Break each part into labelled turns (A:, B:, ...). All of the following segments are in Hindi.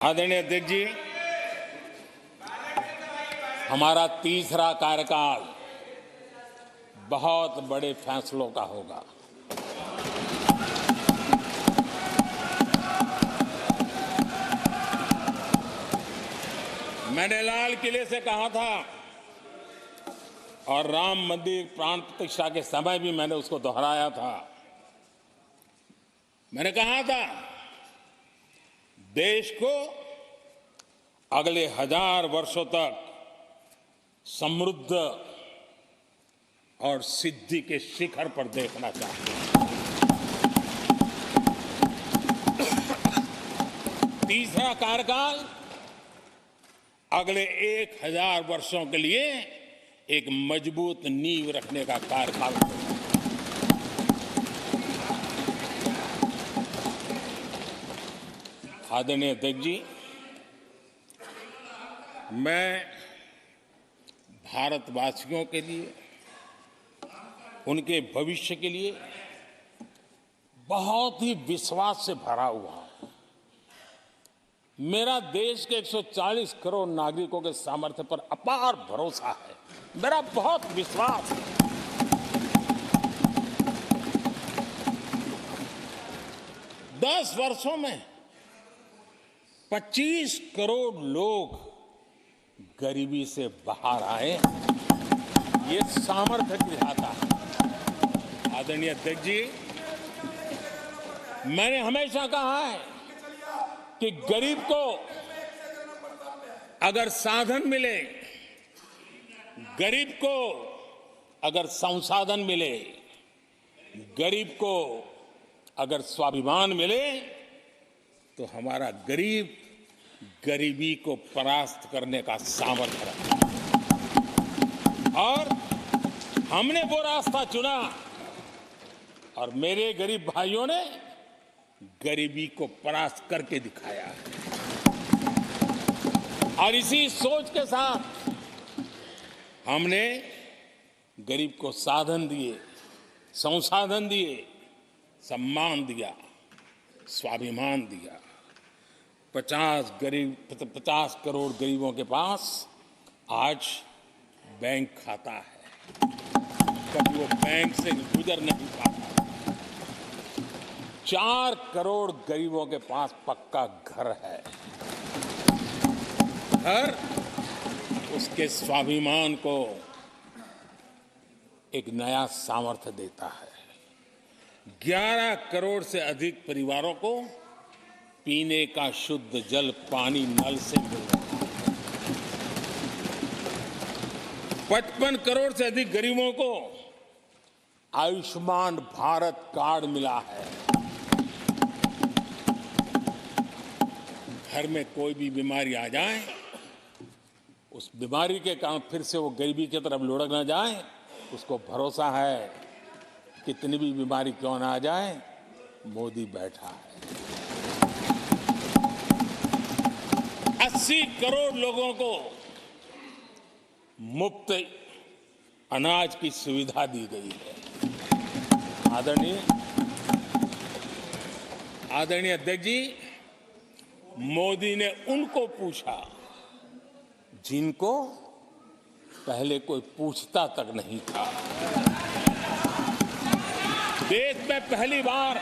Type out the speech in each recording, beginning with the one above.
A: आदरणीय अध्यक्ष जी, हमारा तीसरा कार्यकाल बहुत बड़े फैसलों का होगा। मैंने लाल किले से कहा था और राम मंदिर प्राण प्रतिष्ठा के समय भी मैंने उसको दोहराया था। मैंने कहा था देश को अगले 1000 वर्षों तक समृद्ध और सिद्धि के शिखर पर देखना चाहिए। तीसरा कार्यकाल अगले 1000 वर्षों के लिए एक मजबूत नींव रखने का कार्यकाल होगा। आदरणीय अध्यक्ष जी, मैं भारतवासियों के लिए, उनके भविष्य के लिए बहुत ही विश्वास से भरा हुआ हूं। मेरा देश के 140 करोड़ नागरिकों के सामर्थ्य पर अपार भरोसा है। मेरा बहुत विश्वास है। दस वर्षों में 25 करोड़ लोग गरीबी से बाहर आए, ये सामर्थ्य दिखाता है। आदरणीय अध्यक्ष जी, मैंने हमेशा कहा है कि गरीब को अगर साधन मिले, गरीब को अगर संसाधन मिले, गरीब को अगर स्वाभिमान मिले, तो हमारा गरीब गरीबी को परास्त करने का सामर्थ्य रखता है। और हमने वो रास्ता चुना और मेरे गरीब भाइयों ने गरीबी को परास्त करके दिखाया है। और इसी सोच के साथ हमने गरीब को साधन दिए, संसाधन दिए, सम्मान दिया, स्वाभिमान दिया। 50 करोड़ गरीबों के पास आज बैंक खाता है। कभी वो बैंक से गुजर नहीं पाता। 4 करोड़ गरीबों के पास पक्का घर है। घर उसके स्वाभिमान को एक नया सामर्थ्य देता है। 11 करोड़ से अधिक परिवारों को पीने का शुद्ध जल पानी नल से मिल रहा है। 55 करोड़ से अधिक गरीबों को आयुष्मान भारत कार्ड मिला है। घर में कोई भी बीमारी आ जाए, उस बीमारी के कारण फिर से वो गरीबी की तरफ लुढ़क ना जाए, उसको भरोसा है कितनी भी बीमारी क्यों ना आ जाए, मोदी बैठा है। 80 करोड़ लोगों को मुफ्त अनाज की सुविधा दी गई है। आदरणीय अध्यक्ष जी, मोदी ने उनको पूछा जिनको पहले कोई पूछता तक नहीं था। देश में पहली बार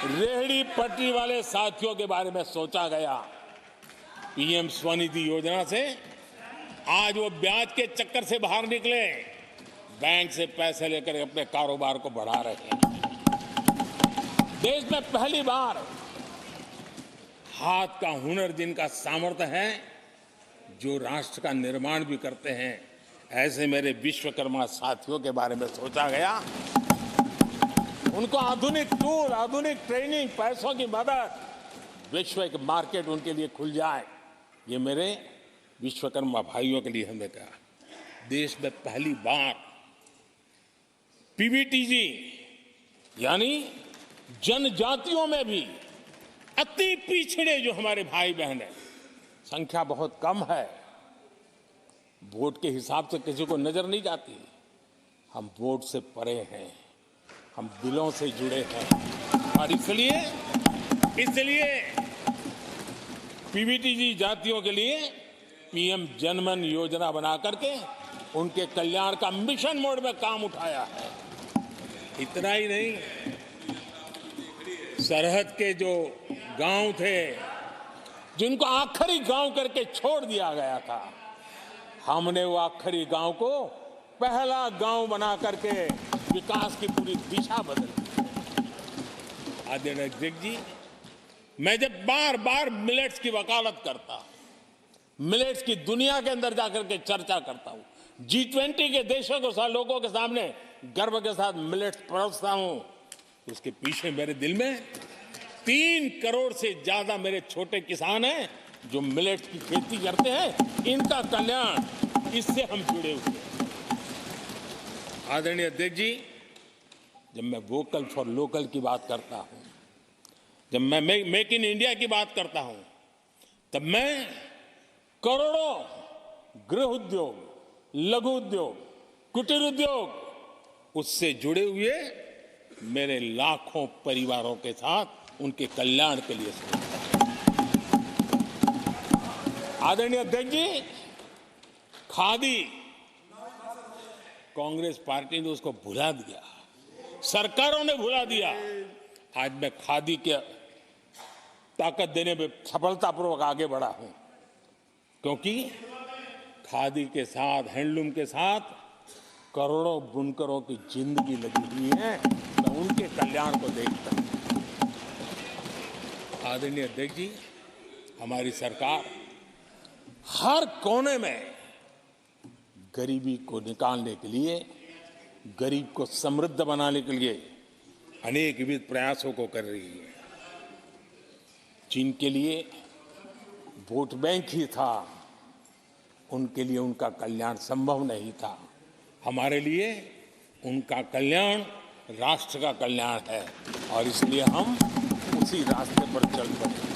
A: रेहड़ी पटरी वाले साथियों के बारे में सोचा गया। पीएम स्वनिधि योजना से आज वो ब्याज के चक्कर से बाहर निकले, बैंक से पैसे लेकर अपने कारोबार को बढ़ा रहे हैं। देश में पहली बार हाथ का हुनर जिनका सामर्थ्य है, जो राष्ट्र का निर्माण भी करते हैं, ऐसे मेरे विश्वकर्मा साथियों के बारे में सोचा गया। उनको आधुनिक टूल, आधुनिक ट्रेनिंग, पैसों की मदद, विश्व एक मार्केट उनके लिए खुल जाए, ये मेरे विश्वकर्मा भाइयों के लिए हमने कहा। देश में पहली बार पीवीटीजी यानी जनजातियों में भी अति पिछड़े जो हमारे भाई बहन हैं, संख्या बहुत कम है, वोट के हिसाब से किसी को नजर नहीं जाती। हम वोट से परे हैं, हम दिलों से जुड़े हैं। और इसलिए पीवीटीजी जातियों के लिए पीएम जनमन योजना बना करके उनके कल्याण का मिशन मोड में काम उठाया है। इतना ही नहीं, सरहद के जो गांव थे जिनको आखिरी गांव करके छोड़ दिया गया था, हमने वो आखिरी गांव को पहला गांव बना करके विकास की पूरी दिशा बदल दी। आदरणीय अध्यक्ष जी, मैं जब बार बार मिलेट्स की वकालत करता, मिलेट्स की दुनिया के अंदर जाकर के चर्चा करता हूं, G20 के देशों को लोगों के सामने गर्व के साथ मिलेट्स परोसता हूं, उसके पीछे मेरे दिल में 3 करोड़ से ज्यादा मेरे छोटे किसान हैं जो मिलेट्स की खेती करते हैं। इनका कल्याण, इससे हम जुड़े हुए हैं। आदरणीय अध्यक्ष जी, जब मैं वोकल फॉर लोकल की बात करता हूं, जब मैं मेक इन इंडिया की बात करता हूं, तब मैं करोड़ों गृह उद्योग, लघु उद्योग, कुटीर उद्योग, उससे जुड़े हुए मेरे लाखों परिवारों के साथ उनके कल्याण के लिए सोचता हूं। आदरणीय अध्यक्ष जी, खादी, कांग्रेस पार्टी ने उसको भुला दिया, सरकारों ने भुला दिया। आज मैं खादी के ताकत देने में सफलतापूर्वक आगे बढ़ा हूं, क्योंकि खादी के साथ, हैंडलूम के साथ करोड़ों बुनकरों की जिंदगी लगी हुई है। मैं उनके कल्याण को देखता हूं। आदरणीय अध्यक्ष जी, हमारी सरकार हर कोने में गरीबी को निकालने के लिए, गरीब को समृद्ध बनाने के लिए अनेक विविध प्रयासों को कर रही है। जिनके लिए वोट बैंक ही था, उनके लिए उनका कल्याण संभव नहीं था। हमारे लिए उनका कल्याण राष्ट्र का कल्याण है और इसलिए हम उसी रास्ते पर चल पड़े।